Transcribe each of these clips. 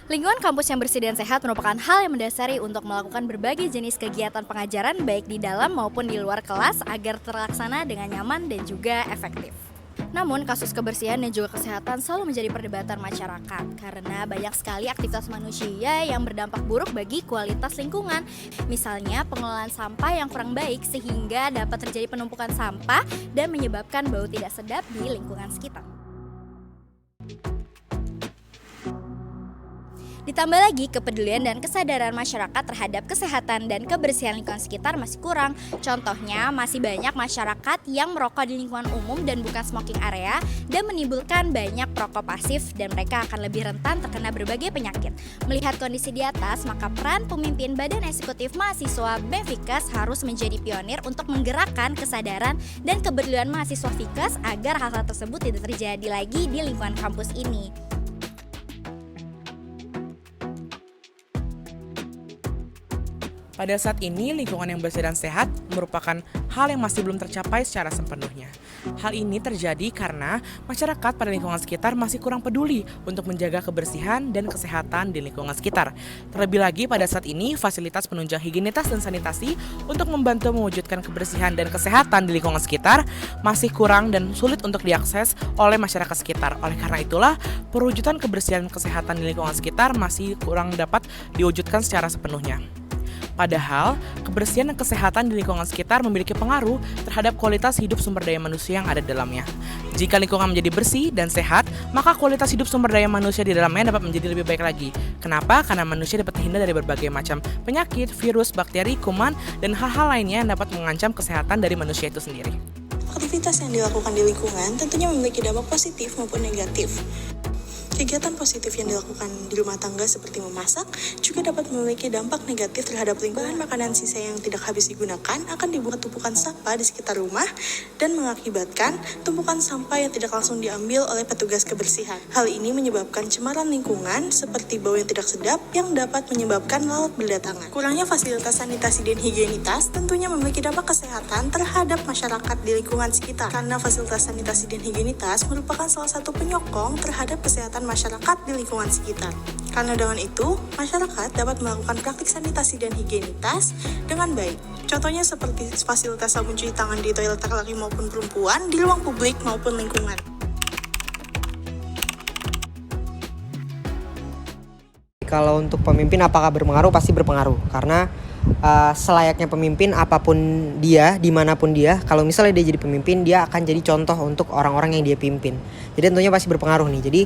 Lingkungan kampus yang bersih dan sehat merupakan hal yang mendasari untuk melakukan berbagai jenis kegiatan pengajaran baik di dalam maupun di luar kelas agar terlaksana dengan nyaman dan juga efektif. Namun, kasus kebersihan dan juga kesehatan selalu menjadi perdebatan masyarakat karena banyak sekali aktivitas manusia yang berdampak buruk bagi kualitas lingkungan. Misalnya, pengelolaan sampah yang kurang baik sehingga dapat terjadi penumpukan sampah dan menyebabkan bau tidak sedap di lingkungan sekitar. Ditambah lagi, kepedulian dan kesadaran masyarakat terhadap kesehatan dan kebersihan lingkungan sekitar masih kurang. Contohnya, masih banyak masyarakat yang merokok di lingkungan umum dan bukan smoking area dan menimbulkan banyak perokok pasif dan mereka akan lebih rentan terkena berbagai penyakit. Melihat kondisi di atas, maka peran pemimpin Badan Eksekutif Mahasiswa BEM Fikes harus menjadi pionir untuk menggerakkan kesadaran dan kepedulian mahasiswa Fikes agar hal-hal tersebut tidak terjadi lagi di lingkungan kampus ini. Pada saat ini, lingkungan yang bersih dan sehat merupakan hal yang masih belum tercapai secara sepenuhnya. Hal ini terjadi karena masyarakat pada lingkungan sekitar masih kurang peduli untuk menjaga kebersihan dan kesehatan di lingkungan sekitar. Terlebih lagi pada saat ini, fasilitas penunjang higienitas dan sanitasi untuk membantu mewujudkan kebersihan dan kesehatan di lingkungan sekitar masih kurang dan sulit untuk diakses oleh masyarakat sekitar. Oleh karena itulah, perwujudan kebersihan dan kesehatan di lingkungan sekitar masih kurang dapat diwujudkan secara sepenuhnya. Padahal, kebersihan dan kesehatan di lingkungan sekitar memiliki pengaruh terhadap kualitas hidup sumber daya manusia yang ada di dalamnya. Jika lingkungan menjadi bersih dan sehat, maka kualitas hidup sumber daya manusia di dalamnya dapat menjadi lebih baik lagi. Kenapa? Karena manusia dapat terhindar dari berbagai macam penyakit, virus, bakteri, kuman, dan hal-hal lainnya yang dapat mengancam kesehatan dari manusia itu sendiri. Aktivitas yang dilakukan di lingkungan tentunya memiliki dampak positif maupun negatif. Kegiatan positif yang dilakukan di rumah tangga seperti memasak juga dapat memiliki dampak negatif terhadap lingkungan. Makanan sisa yang tidak habis digunakan akan dibuat tumpukan sampah di sekitar rumah dan mengakibatkan tumpukan sampah yang tidak langsung diambil oleh petugas kebersihan. Hal ini menyebabkan cemaran lingkungan seperti bau yang tidak sedap yang dapat menyebabkan lalat berdatangan. Kurangnya fasilitas sanitasi dan higienitas tentunya memiliki dampak kesehatan terhadap masyarakat di lingkungan sekitar karena fasilitas sanitasi dan higienitas merupakan salah satu penyokong terhadap kesehatan masyarakat di lingkungan sekitar. Karena dengan itu, masyarakat dapat melakukan praktik sanitasi dan higienitas dengan baik. Contohnya seperti fasilitas sabun cuci tangan di toilet laki-laki maupun perempuan, di ruang publik maupun lingkungan. Kalau untuk pemimpin apakah berpengaruh? Pasti berpengaruh. Karena selayaknya pemimpin apapun dia, dimanapun dia, kalau misalnya dia jadi pemimpin, dia akan jadi contoh untuk orang-orang yang dia pimpin. Jadi tentunya pasti berpengaruh nih. Jadi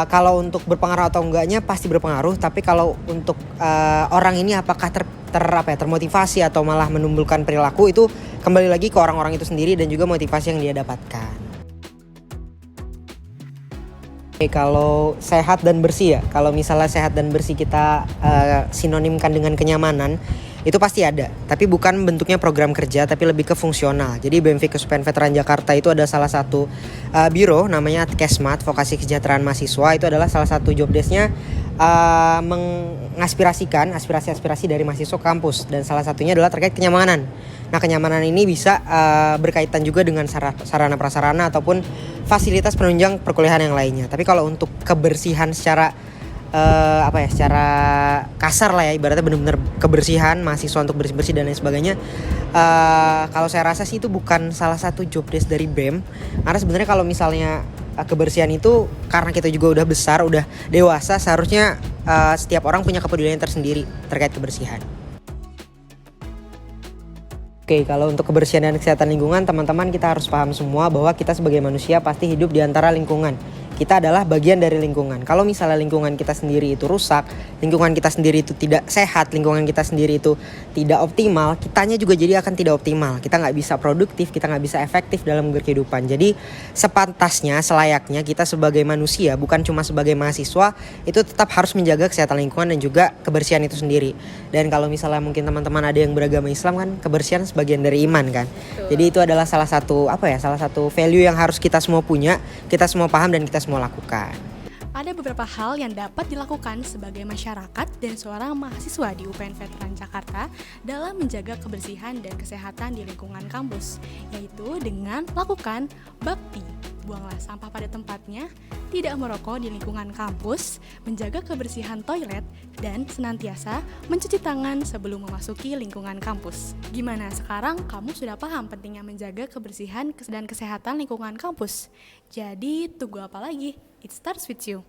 kalau untuk berpengaruh atau enggaknya pasti berpengaruh, tapi kalau untuk orang ini apakah termotivasi atau malah menimbulkan perilaku, itu kembali lagi ke orang-orang itu sendiri dan juga motivasi yang dia dapatkan. Oke, kalau sehat dan bersih ya, kalau misalnya sehat dan bersih kita sinonimkan dengan kenyamanan, itu pasti ada, tapi bukan bentuknya program kerja, tapi lebih ke fungsional. Jadi BEM Fikes UPN Veteran Jakarta itu ada salah satu biro namanya Kesmat, Vokasi Kesejahteraan Mahasiswa. Itu adalah salah satu job desk-nya mengaspirasikan aspirasi-aspirasi dari mahasiswa kampus, dan salah satunya adalah terkait kenyamanan. Nah, kenyamanan ini bisa berkaitan juga dengan sarana prasarana ataupun fasilitas penunjang perkuliahan yang lainnya. Tapi kalau untuk kebersihan secara secara kasar lah ya, ibaratnya benar-benar kebersihan mahasiswa untuk bersih-bersih dan lain sebagainya, kalau saya rasa sih itu bukan salah satu job desk dari BEM. Karena sebenarnya kalau misalnya kebersihan itu, karena kita juga udah besar, udah dewasa, seharusnya setiap orang punya kepedulian tersendiri terkait kebersihan. Oke, kalau untuk kebersihan dan kesehatan lingkungan, teman-teman kita harus paham semua bahwa kita sebagai manusia pasti hidup di antara lingkungan. Kita adalah bagian dari lingkungan. Kalau misalnya lingkungan kita sendiri itu rusak, lingkungan kita sendiri itu tidak sehat, lingkungan kita sendiri itu tidak optimal, kitanya juga jadi akan tidak optimal. Kita nggak bisa produktif, kita nggak bisa efektif dalam berkehidupan. Jadi sepantasnya, selayaknya kita sebagai manusia, bukan cuma sebagai mahasiswa, itu tetap harus menjaga kesehatan lingkungan dan juga kebersihan itu sendiri. Dan kalau misalnya mungkin teman-teman ada yang beragama Islam kan, kebersihan sebagian dari iman kan. Jadi itu adalah salah satu value yang harus kita semua punya, kita semua paham dan kita semua lakukan. Ada beberapa hal yang dapat dilakukan sebagai masyarakat dan seorang mahasiswa di UPN Veteran Jakarta dalam menjaga kebersihan dan kesehatan di lingkungan kampus, yaitu dengan melakukan bakti. buanglah sampah pada tempatnya, tidak merokok di lingkungan kampus, menjaga kebersihan toilet, dan senantiasa mencuci tangan sebelum memasuki lingkungan kampus. Gimana sekarang kamu sudah paham pentingnya menjaga kebersihan dan kesehatan lingkungan kampus? Jadi tunggu apa lagi? It starts with you.